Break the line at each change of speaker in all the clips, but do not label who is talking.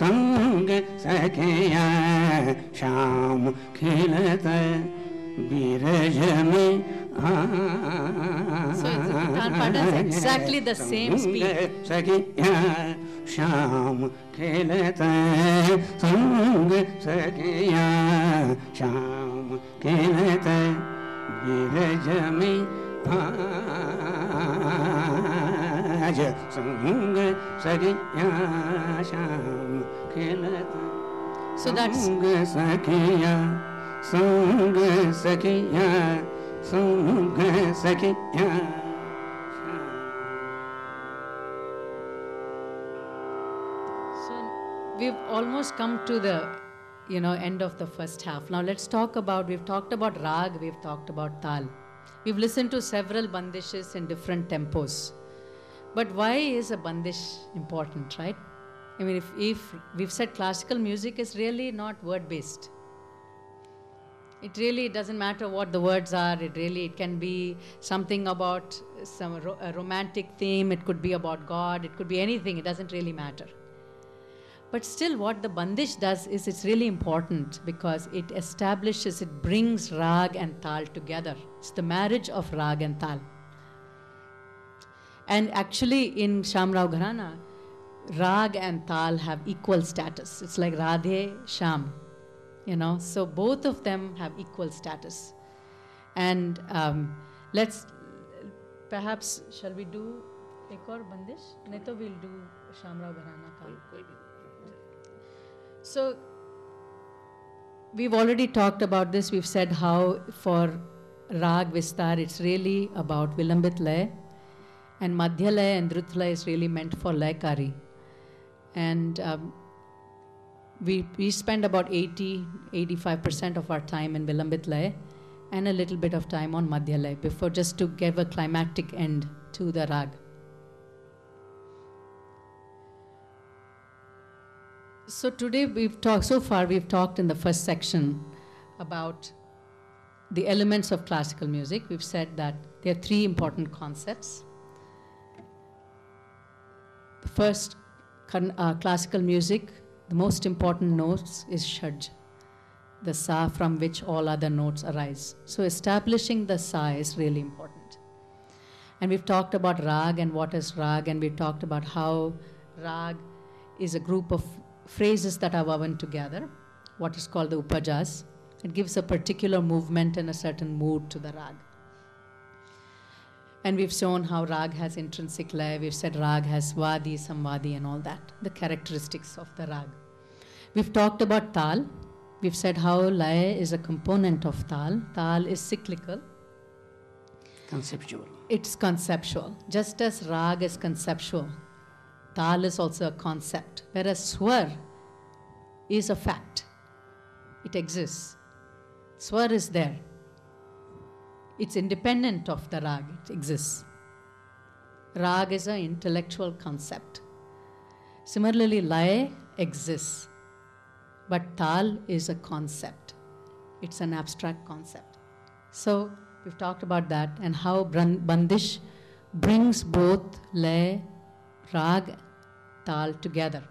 संग सखिया श्याम खिलत बीरज में
So Tanpada is exactly the same speed.
सखिया श्याम खिलत संग सखिया श्याम खिलत बीरज में आज संग सखिया श्याम खिलत
So that's
संग सखिया संग सखिया संग सखिया.
So we've almost come to the end of the first half. Now let's talk about, we've talked about rag, we've talked about tal. We've listened to several bandishes in different tempos. But why is a bandish important, right? I mean, if we've said classical music is really not word-based. It really doesn't matter what the words are. It can be something about a romantic theme. It could be about God. It could be anything. It doesn't really matter. But still, what the bandish does is it's really important because it establishes, it brings rag and tal together. It's the marriage of rag and tal. And actually, in Shyamrao Gharana, rag and tal have equal status. It's like Radhe, Shyam. So both of them have equal status. And let's, perhaps, shall we do ek aur bandish? Nahi to we'll do Shyamrao Gharana ka. So we've already talked about this. We've said how for Rag Vistar, it's really about Vilambit Lay, and Madhya Lay and Drut Lay is really meant for Laykari. And we spend about 85% of our time in Vilambit Lay and a little bit of time on Madhya Lay before, just to give a climactic end to the rag. So today we've talked in the first section about the elements of classical music. We've said that there are three important concepts. The first, classical music, the most important notes is Shadj, the Sa from which all other notes arise. So establishing the Sa is really important. And we've talked about Rag and what is Rag, and we've talked about how Rag is a group of phrases that are woven together, what is called the Upajas. It gives a particular movement and a certain mood to the Rag. And we've shown how Rag has intrinsic lay. We've said Rag has Vadi, Samvadi and all that, the characteristics of the Rag. We've talked about Tal. We've said how lay is a component of Tal. Tal is cyclical.
Conceptual.
It's conceptual. Just as Rag is conceptual, Tal is also a concept. Whereas Swar is a fact. It exists. Swar is there. It's independent of the Rag. It exists. Rag is an intellectual concept. Similarly, Lay exists. But Tal is a concept. It's an abstract concept. So we've talked about that and how Bandish brings both Lay, Rag, Tal together.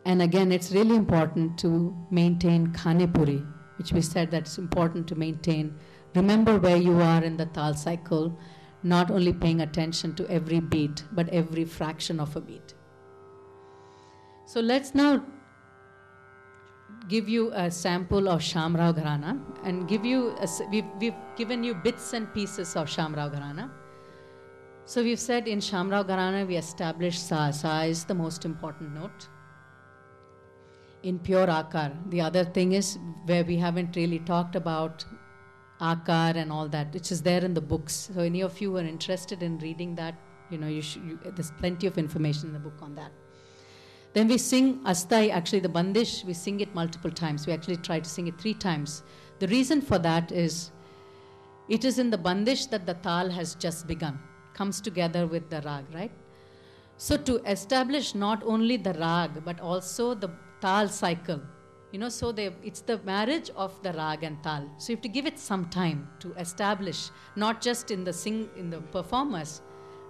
And again, it's really important to maintain Khanepuri, which we said that it's important to maintain. Remember where you are in the Tal cycle, not only paying attention to every beat, but every fraction of a beat. So let's now give you a sample of Shyamrao Gharana and give you, we've given you bits and pieces of Shyamrao Gharana. So we've said in Shyamrao Gharana we established Sa. Sa is the most important note. In pure Akar, the other thing is where we haven't really talked about Akar and all that, which is there in the books. So any of you who are interested in reading that, there's plenty of information in the book on that. Then we sing Astai, actually the Bandish, we sing it multiple times. We actually try to sing it 3 times. The reason for that is, it is in the Bandish that the Tal has just begun, comes together with the Rag, right? So to establish not only the Rag, but also the Tal cycle, it's the marriage of the Rag and Tal. So you have to give it some time to establish, not just in the performers,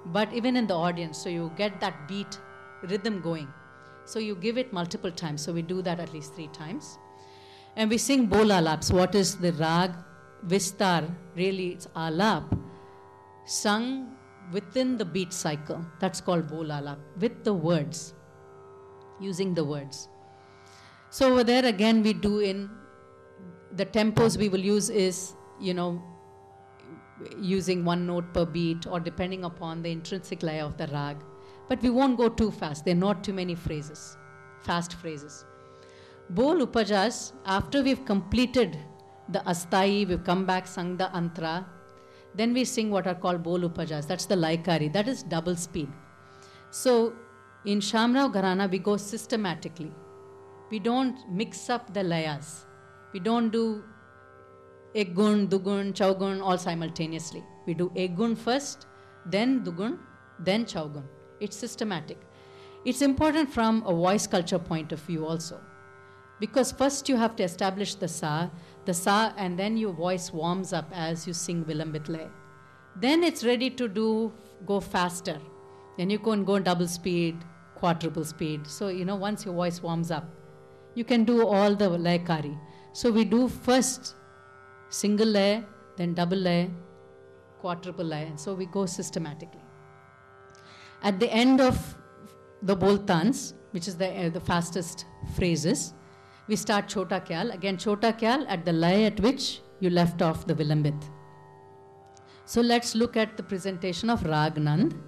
but even in the audience. So you get that beat rhythm going. So you give it multiple times. So we do that at least 3 times. And we sing bol alaps. What is the rag vistar? Really, it's alap sung within the beat cycle. That's called bol alap, with the words, using the words. So over there again we do in the tempos we will use is, using 1 note per beat or depending upon the intrinsic laya of the rag. But we won't go too fast. There are not too many phrases, fast phrases. Bol upajas, after we've completed the astai, we've come back, sung the antra, then we sing what are called bol upajas. That's the laikari. That is double speed. So in Shyamrao Gharana, we go systematically. We don't mix up the layas. We don't do Egun, Dugun, Chaugun all simultaneously. We do Egun first, then Dugun, then Chaugun. It's systematic. It's important from a voice culture point of view also. Because first you have to establish the sa, and then your voice warms up as you sing Vilambit Lay. Then it's ready to go faster. Then you can go double speed, quadruple speed. So, once your voice warms up, you can do all the laikari. So we do first single lay, then double lay, quadruple lay. And so we go systematically. At the end of the boltans, which is the fastest phrases, we start Chota Kyal. Again, Chota Kyal at the lay at which you left off the Vilambit. So let's look at the presentation of Rag Nand.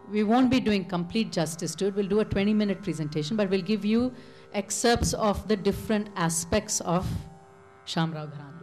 We won't be doing complete justice to it. We'll do a 20-minute presentation, but we'll give you excerpts of the different aspects of Shyamrao Gharana.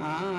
ah